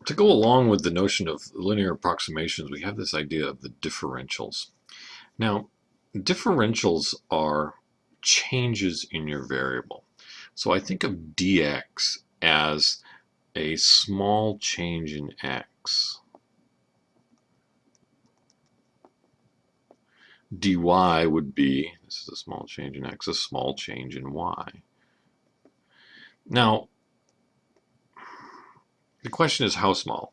To go along with the notion of linear approximations, we have this idea of the differentials. Now, differentials are changes in your variable. So I think of dx as a small change in x. dy would be, this is a small change in x, a small change in y. Now, the question is how small?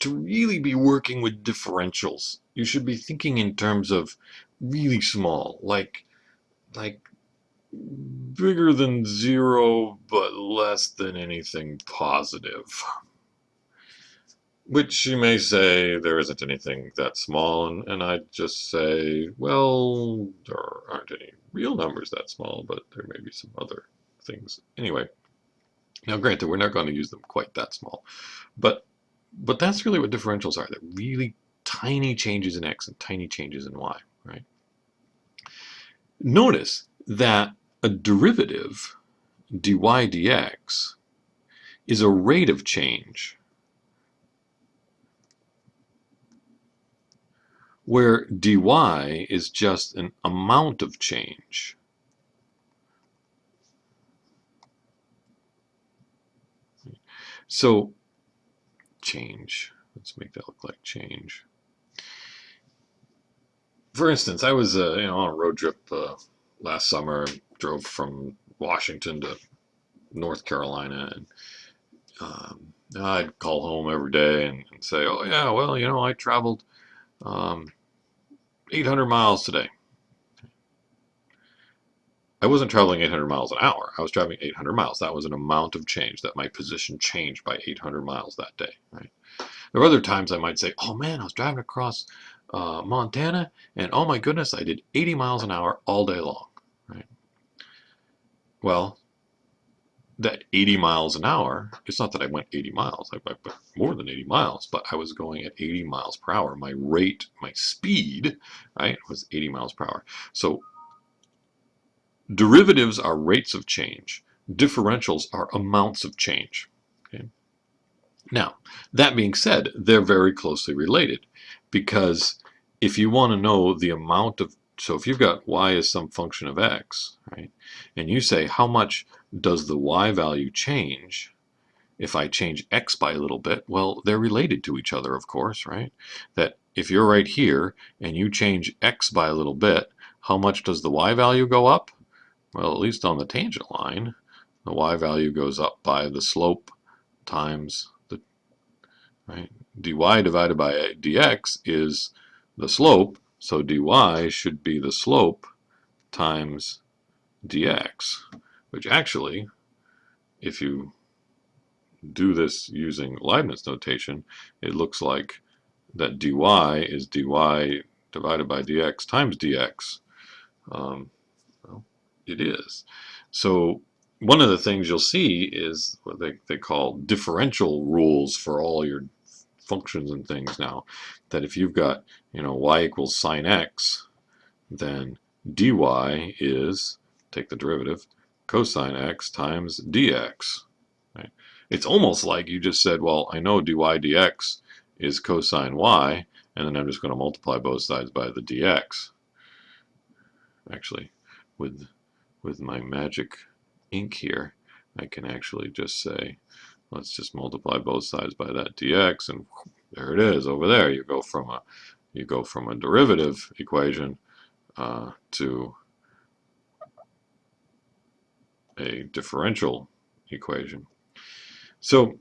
To really be working with differentials, you should be thinking in terms of really small, like bigger than 0 but less than anything positive. Which you may say there isn't anything that small, and I'd just say, well, there aren't any real numbers that small, but there may be some other things. Anyway, now granted, we're not going to use them quite that small, but that's really what differentials are. They're really tiny changes in x and tiny changes in y, right? Notice that a derivative, dy dx, is a rate of change, where dy is just an amount of change. So change, let's make that look like change. For instance, I was on a road trip last summer. Drove from Washington to North Carolina, and I'd call home every day and say, oh yeah, well, I traveled 800 miles today. I wasn't traveling 800 miles an hour. I was traveling 800 miles. That was an amount of change, that my position changed by 800 miles that day, right? There are other times I might say, oh man, I was driving across Montana, and oh my goodness, I did 80 miles an hour all day long, right? Well, that 80 miles an hour, it's not that I went 80 miles, I went more than 80 miles, but I was going at 80 miles per hour. My rate, my speed, right, was 80 miles per hour. So derivatives are rates of change. Differentials are amounts of change. Okay? Now, that being said, they're very closely related, because if you want to know the amount of, so if you've got y as some function of x, right, and you say how much does the y value change if I change x by a little bit, well, they're related to each other, of course, right? That if you're right here and you change x by a little bit, how much does the y value go up? Well, at least on the tangent line, the y value goes up by the slope times the, right? dy divided by dx is the slope, so dy should be the slope times dx, which actually, if you do this using Leibniz notation, it looks like that dy is dy divided by dx times dx. Well, it is. So one of the things you'll see is what they call differential rules for all your functions and things now. That if you've got, y equals sine x, then dy is, take the derivative, cosine x times dx. Right? It's almost like you just said, well, I know dy dx is cosine y, and then I'm just going to multiply both sides by the dx. Actually, with my magic ink here, I can actually just say, let's just multiply both sides by that dx, and there it is over there. You go from a derivative equation to a differential equation. So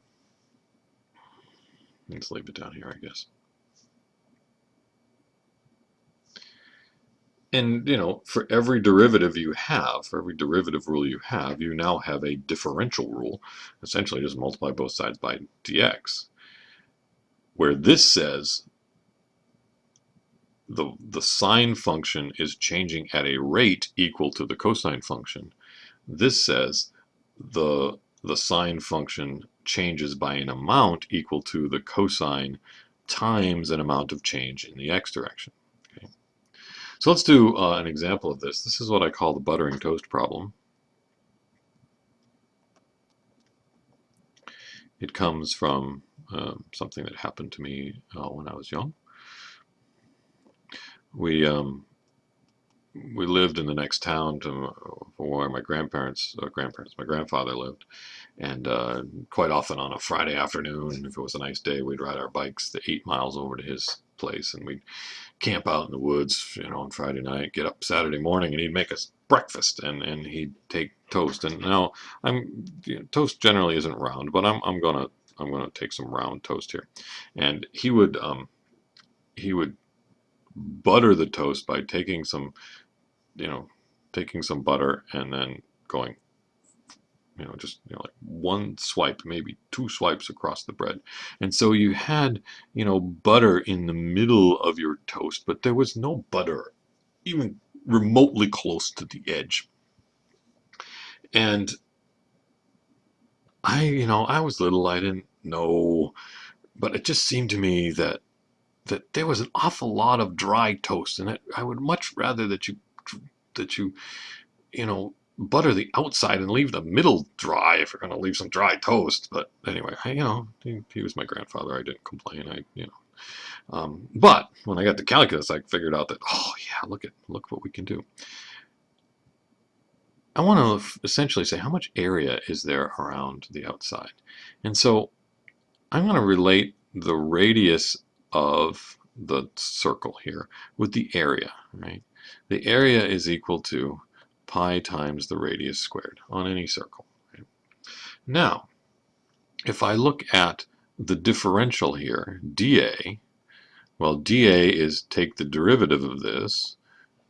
let's leave it down here, I guess. And, for every derivative you have, for every derivative rule you now have a differential rule. Essentially, just multiply both sides by dx. Where this says the sine function is changing at a rate equal to the cosine function, this says the sine function changes by an amount equal to the cosine times an amount of change in the x direction. Okay. So let's do an example of this. This is what I call the buttering toast problem. It comes from something that happened to me when I was young. We lived in the next town to where my my grandfather lived, and quite often on a Friday afternoon, if it was a nice day, we'd ride our bikes the 8 miles over to his place, and we'd camp out in the woods, on Friday night, get up Saturday morning, and he'd make us breakfast, and he'd take toast. And now toast generally isn't round, but I'm gonna take some round toast here, and he would butter the toast by you know taking some butter and then going just like one swipe, maybe two swipes across the bread. And so you had butter in the middle of your toast, but there was no butter even remotely close to the edge. And I was little, I didn't know, but it just seemed to me that there was an awful lot of dry toast, and I would much rather that you butter the outside and leave the middle dry if you're going to leave some dry toast. But anyway, he was my grandfather. I didn't complain. But when I got to calculus, I figured out that, oh yeah, look what we can do. I want to essentially say, how much area is there around the outside? And so I'm going to relate the radius of the circle here with the area, right? The area is equal to pi times the radius squared on any circle. Right? Now, if I look at the differential here, dA, well, dA is take the derivative of this,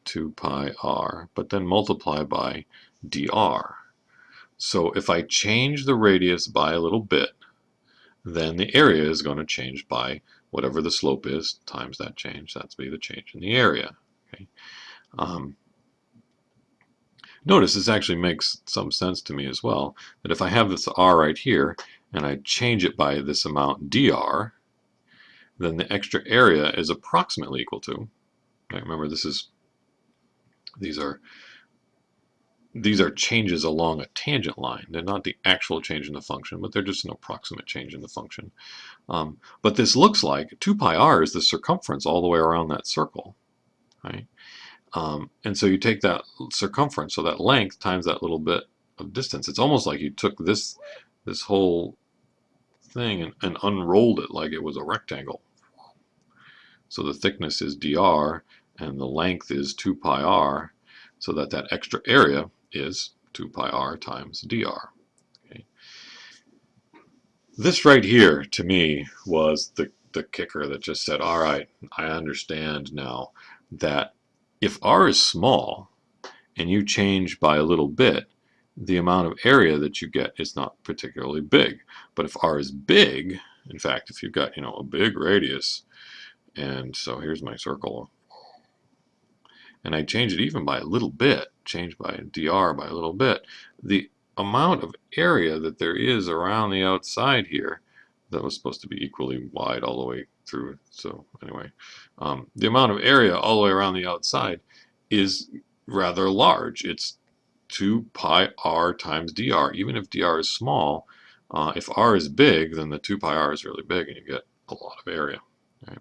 2 pi r, but then multiply by dr. So if I change the radius by a little bit, then the area is going to change by whatever the slope is times that change. That's be the change in the area. Okay. Notice this actually makes some sense to me as well, that if I have this r right here and I change it by this amount dr, then the extra area is approximately equal to, right, remember these are changes along a tangent line. They're not the actual change in the function, but they're just an approximate change in the function. But this looks like 2 pi r is the circumference all the way around that circle, right? And so you take that circumference, so that length times that little bit of distance. It's almost like you took this whole thing and unrolled it like it was a rectangle. So the thickness is dr, and the length is 2 pi r, so that extra area is 2 pi r times dr. Okay. This right here, to me, was the kicker that just said, all right, I understand now that if r is small and you change by a little bit, the amount of area that you get is not particularly big. But if r is big, in fact, if you've got a big radius, and so here's my circle, and I change it even by a little bit, change by dr by a little bit, the amount of area that there is around the outside here, that was supposed to be equally wide all the way through, so anyway, the amount of area all the way around the outside is rather large. It's 2 pi r times dr. Even if dr is small, if r is big, then the 2 pi r is really big and you get a lot of area. Right?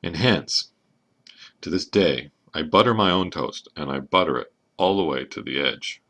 And hence, to this day, I butter my own toast, and I butter it all the way to the edge.